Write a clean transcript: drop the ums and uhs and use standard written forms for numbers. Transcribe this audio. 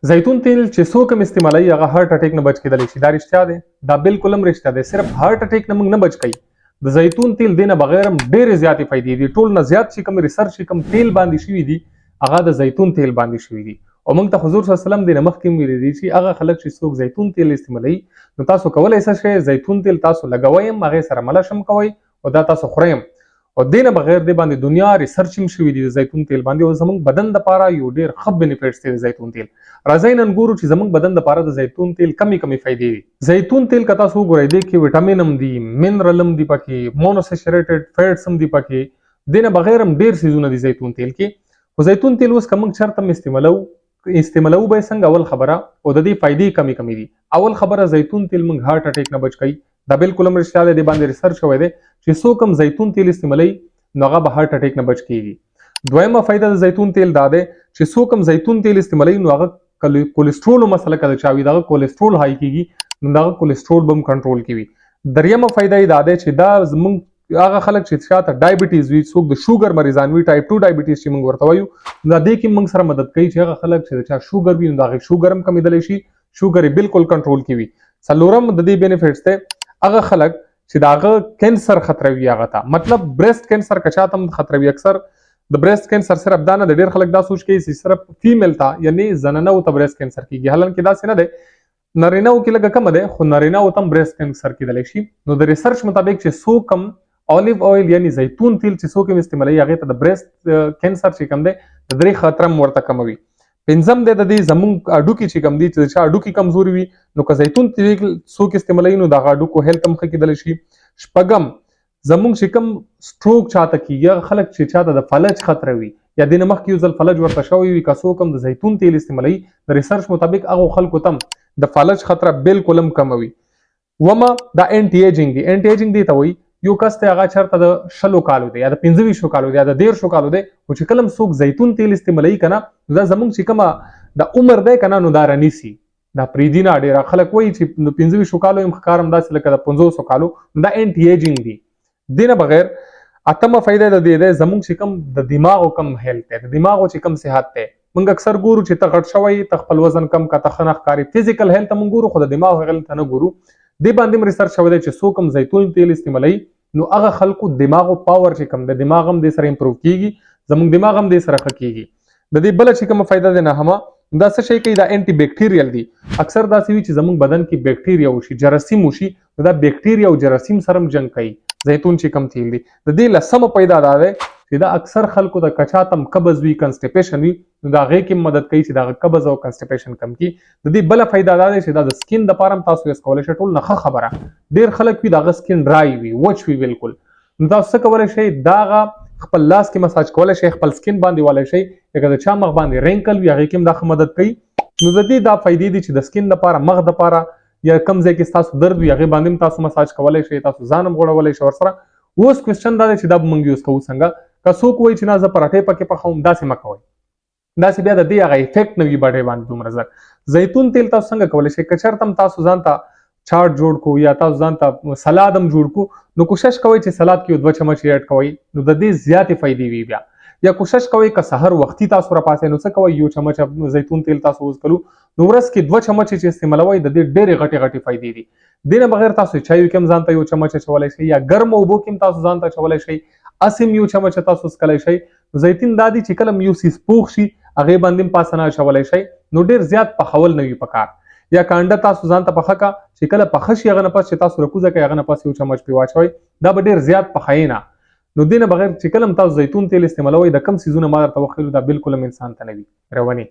زیتون تیل چې څوک هم استعمالوي هغه هارت اټیک نه بچ کېدلی شي. دا رښتیا دی، دا بالکل هم رښتیا دی. صرف هارت اټیک نه موږ نه بچ کوي، د زیتون تیل دینه بغیر هم ډېرې زیاتې فایدې دي. ټول نه زیات چې کوم ریسرچ کوم تیل باندې شوي دي هغه د زیتون تیل باندې شوي دي. او موږ ته حضور صلی الله علیه وسلم دینه مخکې هم ویلي دي چې هغه خلک چې څوک زیتون تیل استعمالوي نو تاسو کولی شئ زیتون تیل تاسو لګوئ هم هغې سره ملش هم کوئ او دا تاسو خورئ هم. او دینه بغیر د باندې دنیا ریسرچ هم شوي دي د زیتون تیل باندې، او زموږ بدن لپاره یو ډېر ښه بینیفټس دی د زیتون تیل. راځئ نن ګورو چې زموږ بدن لپاره د زیتون تیل کمې فایدې دي. زیتون تیل که تاسو وګورئ دی کې وټامین هم دي، منرل هم دي پکې، مونوسیچریټډ فیټس هم دي پکې، دینه بغیر هم ډېر څیزونه دي زیتون تیل کې. خو زیتون تیل اوس که موږ چېرته هم استعمالوو به څنګه؟ اول خبره او د دې فایدې کمې دي. اول خبره زیتون تیل موږ هارت اټیک نه بچ کوي، دا بالکل هم رښتیا دی، د باندې ریسرچ شوی دی چې څوک هم زیتون تیل استعمالوي نو هغه به هارت اټیک نه بچ کیږي. دویمه فایده د زیتون تیل دا دی چې څوک هم زیتون تیل استعمالوي نو هغه کولیسټرول مسله کله چا وي دغه کولیسټرول های کیږي نو دغه کولیسټرول به هم کنټرول کوي. دریمه فایده دا دی چې دا زموږ هغه خلک چې شاته ډایبټیز وي، څوک د شوګر مریضان وي، ټایپ 2 ډایبټیز چې موږ ورته وایو، دا دې کې موږ سره مدد کوي چې هغه خلک چې د چا شوګر وي نو د هغې شوګر هم کمیدلی شي، شوګر یې بالکل کنټرول کوي. څلورم د دې بینیفټس دی هغه خلک چې د هغه کینسر خطروي هغه ته، مطلب بریسټ کینسر که چاته هم خطروي. اکثر د بریسټ کینسر صرف دا نه د ډېر خلک دا سوچ کوي چې صرف فیمیل ته یعنی زنانو ته بریسټ کینسر کیږي، حالانکه داسې نه دی، نارینهو کې لږه کمه دی خو نارینهو ته هم بریسټ کینسر کیدلی شي. نو د ریسرچ مطابق چې څوک هم اولیو اویل یعنی زیتون تیل چې څوک هم استعمالوي هغې ته د بریسټ کینسر چې کوم دی د دې خطر هم ورته کموي. پنځم دی د دې زموږ هډوکي چې کوم دي چې د چا هډوکي کمزوري وي نو که زیتون تیل څوک استعمالوي نو د هغه هډوکو هیلت هم ښه کیدلی شي. شپږم زموږ چې کوم سټروک چاته کیږي هغه خلک چې چاته د فلج خطره وي یا دې نه مخکې یو ځل فلج ورته شوی وي که څوک هم د زیتون تیل استعمالوي د ریسرچ مطابق هغو خلکو ته هم د فلج خطره بالکل هم کموي. اومه دا انټي ایجنګ دی. انټي ایجنګ دی ته وایي یو کس دی هغه چېرته د 20 کالو دی یا د 25 کالو دی یا د 13 کالو دی خو چې کله هم څوک زیتون تیل استعمالوي که نه دا زموږ چې کومه د عمر دی که نه نو دا رانیسي، دا پرېږدي نه. ډېره خلک وایي چې د 25 کالو یم ښکار هم داسې لکه د 500 کالو، دا انټي ایجنګ دی. دې نه بغیر اتمه فایده د دې دی زموږ چې کوم د دماغو کم هیلت دی، د دماغو چې کوم صحت دی. موږ اکثر ګورو چې ته غټ شوی، ته خپل وزن کم که، ته ښه نه ښکاري، فزیکل هیلت ته موږ ګورو خو د دماغ هیلت ته نه ګورو. دې باندې هم ریسرچ شوی دی چې څوک هم زیتون تیل استعمالوي نو هغه خلکو دماغو پاور چې کوم د دماغ هم دې سره امپروو کیږي، زموږ دماغ هم دې سره ښه کیږي. د دې بله چې کومه فایده دی نهمه دا څه شی کوي؟ دا انټي بیکټیریل دی. اکثر داسې وي چې زموږ بدن کې بیکټیریا وشي، جراثیم وشي، نو دا بیکټیریا او جراثیم سره هم جنګ کوي زیتون چې کوم تیل دی. د دې لسمه فایده دا دی چې دا اکثر خلکو د کچاتم قبض وي، کنسټیپیشن وي، نو دا هغې کې مدد کوي چې دا قبض او کنسټیپیشن کم کړي. د دې بله فایده دا دی چې دا د سکین دپاره هم تاسو یوز کولی شئ. ټول نه ښه خبره، ډېر خلک وي د هغه سکین ډرای وي، وچ وي بالکل، نو تاسو څه کولی شئ دا هغه خپل لاس کې مساج کولی شئ، خپل سکین باندې والی شئ، لکه د چا مخ باندې رینکل وي هغې کې هم دا ښه مدد کوي. نو د دې دا فایدې دي چې د سکین دپاره، مخ دپاره یا کوم ځای کې ستاسو درد وي هغې باندې هم تاسو مساج کولی شئ، تاسو ځان هم غوړولی شئ ورسره. اوس کوېسچن دا دی چې دا به موږ یوز کوو څنګه؟ که څوک وایي چې نه زه پراټې پکې پخوم، داسې مه کوئ، داسې بیا د دې هغه افیکټ نه وي بډۍ باندې دومره زر. زیتون تیل تاسو څنګه کولی شئ؟ که چېرته هم تاسو ځان ته چاټ جوړ کو یا تاسو ځان ته سلاد هم جوړ کو نو کوشش کوئ چې سلاد کې 2 چمچې اډ کوئ، نو د دې زیاتې فایدې وي. بیا یا کوشش کوئ که سحر وختي تاسو راپاڅئ نو څه کوئ 1 چمچ زیتون تیل تاسو وڅکلو نو ورځ کې 2 چمچې چې استعمالوئ د دې ډېرې غټې فایدې دي. دې نه بغیر تاسو چایو کې هم ځان ته 1 چمچ اچولی شئ یا ګرمو اوبو کې هم تاسو ځان ته اچولی شئ، اسیم 1 چمچ تاسو څکلی شئ. زیتون دا دی چې کله هم یو څیز پوخ شي هغې باندې هم پاسه نه اچولی شئ، نو ډېر زیات پخول نه وي پکار. یا کانډه تاسو ځان ته پخه که چې کله پخه شي هغه نه پس چې تاسو رکوزه کوئ هغه نه پس 1 چمچ پرې واچوئ، دا به ډېر زیات پخوئ نه. نو دې نه بغیر چې کله هم تاسو زیتون تیل استعمالوئ د کوم څیزونه ما درته وښیلو دا بالکل هم انسان ته نه وي رواني.